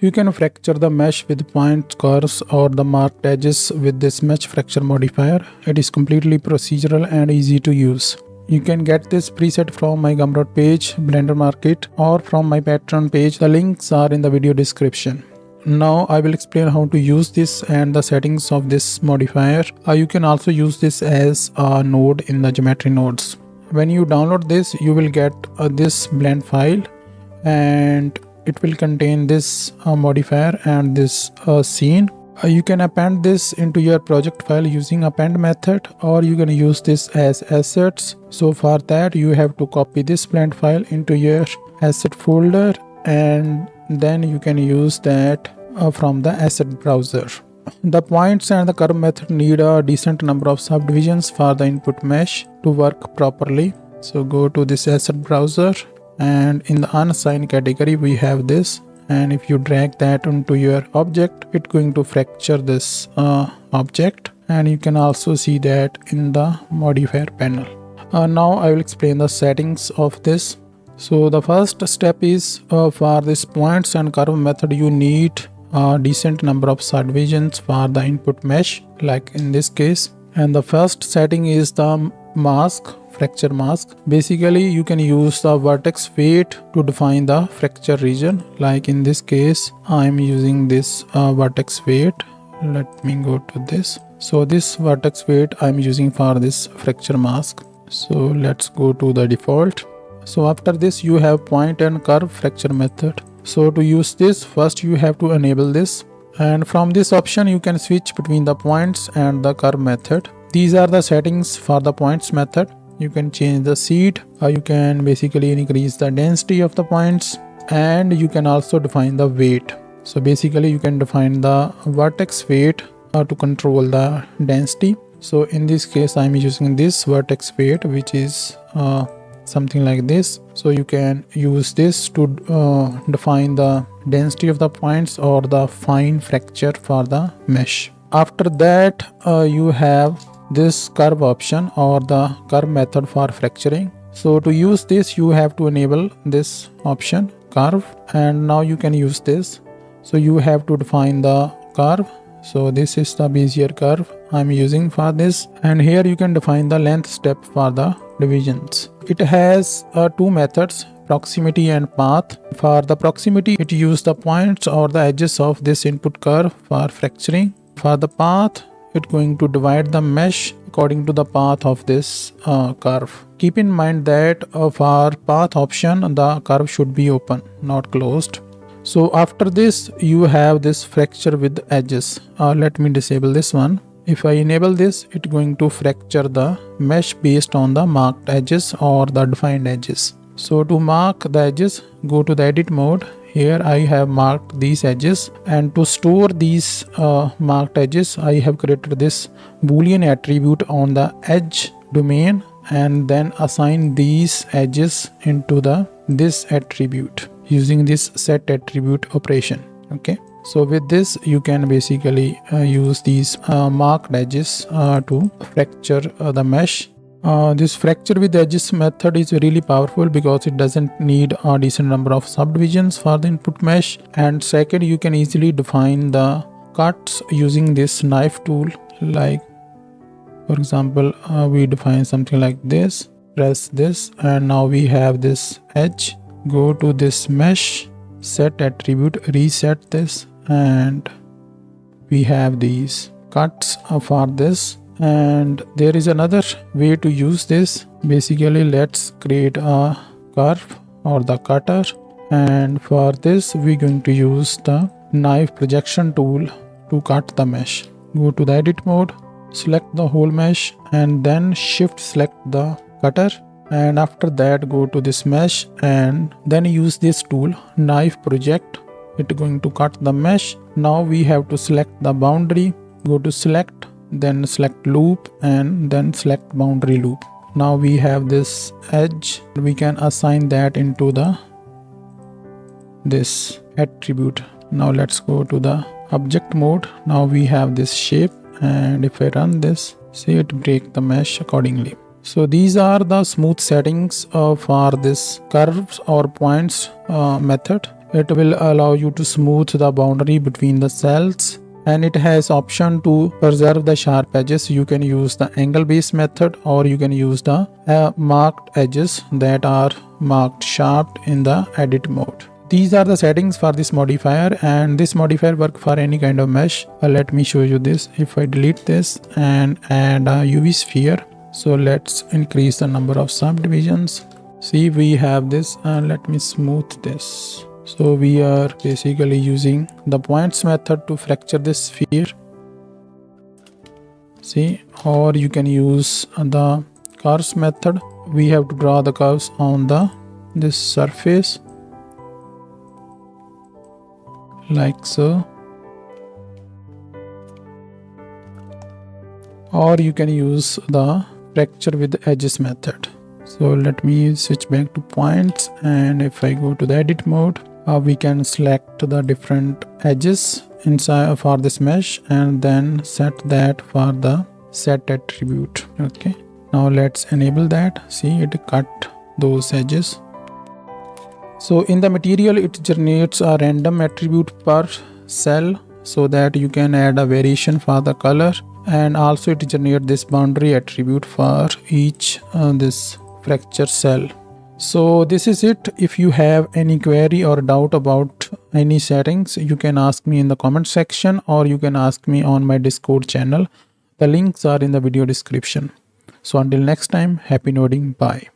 You can fracture the mesh with points, curves, or the marked edges with this mesh fracture modifier. It is completely procedural and easy to use. You can get this preset from my Gumroad page, Blender Market, or from my Patreon page. The links are in the video description. Now I will explain how to use this and the settings of this modifier. You can also use this as a node in the geometry nodes. When you download this, you will get this blend file, and it will contain this modifier and this scene. You can append this into your project file using append method, or you can use this as assets. So for that, you have to copy this blend file into your asset folder, and then you can use that from the asset browser. The points and the curve method need a decent number of subdivisions for the input mesh to work properly. So go to this asset browser, and in the unassigned category we have this, and if you drag that onto your object, it's going to fracture this object, and you can also see that in the modifier panel. Now I will explain the settings of this. So the first step is for this points and curve method, you need a decent number of subdivisions for the input mesh, like in this case. And the first setting is the mask, fracture mask. Basically, you can use the vertex weight to define the fracture region. Like in this case, I am using this vertex weight. Let me go to this. So this vertex weight I am using for this fracture mask. So let's go to the default. So after this, you have point and curve fracture method. So to use this, first you have to enable this, and from this option you can switch between the points and the curve method. These are the settings for the points method. You can change the seed, you can basically increase the density of the points, and you can also define the weight. So basically you can define the vertex weight to control the density. So in this case I am using this vertex weight, which is something like this. So you can use this to define the density of the points or the fine fracture for the mesh. After that, you have this curve option or the curve method for fracturing. So to use this, you have to enable this option, curve, and now you can use this. So you have to define the curve. So this is the Bezier curve I'm using for this, and here you can define the length step for the divisions. It has two methods, proximity and path. For the proximity, it uses the points or the edges of this input curve for fracturing. For the path, it's going to divide the mesh according to the path of this curve. Keep in mind that for path option, the curve should be open, not closed. So after this, you have this fracture with edges. Let me disable this one. If I enable this, it's going to fracture the mesh based on the marked edges or the defined edges. So to mark the edges, go to the edit mode. Here I have marked these edges, and to store these marked edges, I have created this boolean attribute on the edge domain, and then assign these edges into this attribute using this set attribute operation. Okay. So with this, you can basically use these marked edges to fracture the mesh. This fracture with edges method is really powerful because it doesn't need a decent number of subdivisions for the input mesh. And second, you can easily define the cuts using this knife tool. Like for example, we define something like this, press this, and now we have this edge. Go to this mesh, set attribute, reset this, and we have these cuts for this. And there is another way to use this. Basically, let's create a curve or the cutter, and for this we're going to use the knife projection tool to cut the mesh. Go to the edit mode, select the whole mesh, and then shift select the cutter, and after that go to this mesh and then use this tool, knife project. It's going to cut the mesh. Now we have to select the boundary, go to select, then select loop, and then select boundary loop. Now we have this edge, we can assign that into this attribute. Now let's go to the object mode. Now we have this shape, and if I run this, see it break the mesh accordingly. So these are the smooth settings for this curves or points method. It will allow you to smooth the boundary between the cells, and it has option to preserve the sharp edges. You can use the angle based method, or you can use the marked edges that are marked sharp in the edit mode. These are the settings for this modifier, and this modifier work for any kind of mesh. Let me show you this. If I delete this and add a UV sphere, so let's increase the number of subdivisions. See, we have this, and let me smooth this. So we are basically using the points method to fracture this sphere. See, or you can use the curves method. We have to draw the curves on this surface like so, or you can use the fracture with edges method. So let me switch back to points, and if I go to the edit mode, we can select the different edges inside for this mesh and then set that for the set attribute. Okay, now let's enable that. See, it cut those edges. So in the material, it generates a random attribute per cell so that you can add a variation for the color, and also it generates this boundary attribute for each this fracture cell. So this is it. If you have any query or doubt about any settings, you can ask me in the comment section, or you can ask me on my Discord channel. The links are in the video description. So until next time, happy noding. Bye.